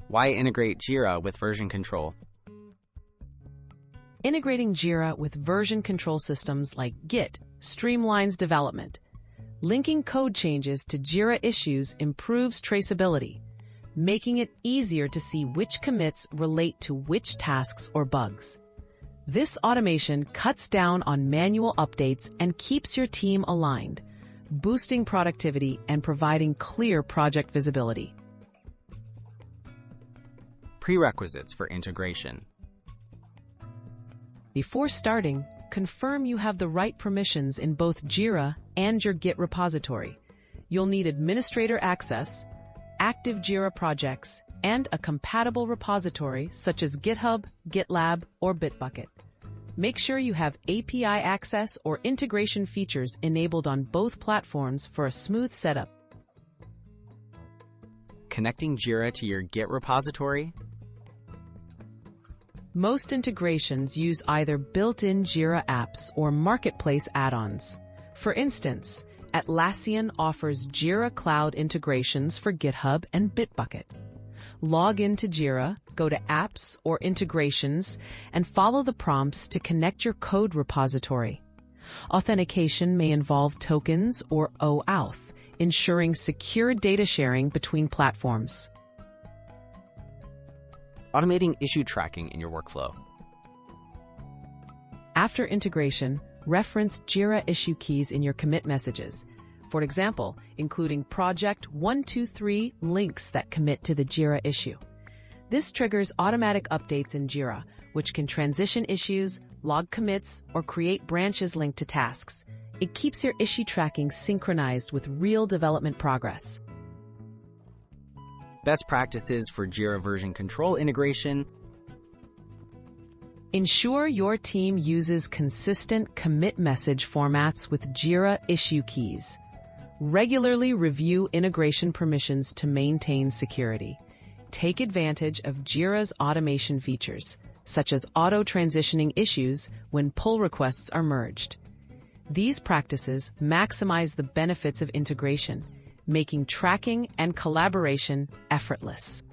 Why integrate Jira with version control? Integrating Jira with version control systems like Git streamlines development. Linking code changes to Jira issues improves traceability, making it easier to see which commits relate to which tasks or bugs. This automation cuts down on manual updates and keeps your team aligned, boosting productivity and providing clear project visibility. Prerequisites for integration. Before starting, confirm you have the right permissions in both Jira and your Git repository. You'll need administrator access, active Jira projects, and a compatible repository such as GitHub, GitLab, or Bitbucket. Make sure you have API access or integration features enabled on both platforms for a smooth setup. Connecting Jira to your Git repository. Most integrations use either built-in Jira apps or marketplace add-ons. For instance, Atlassian offers Jira Cloud integrations for GitHub and Bitbucket. Log into Jira, go to Apps or Integrations, and follow the prompts to connect your code repository. Authentication may involve tokens or OAuth, ensuring secure data sharing between platforms. Automating issue tracking in your workflow. After integration, reference Jira issue keys in your commit messages. For example, including Project 123 links that commit to the Jira issue. This triggers automatic updates in Jira, which can transition issues, log commits, or create branches linked to tasks. It keeps your issue tracking synchronized with real development progress. Best practices for Jira version control integration. Ensure your team uses consistent commit message formats with Jira issue keys. Regularly review integration permissions to maintain security. Take advantage of Jira's automation features, such as auto-transitioning issues when pull requests are merged. These practices maximize the benefits of integration, making tracking and collaboration effortless.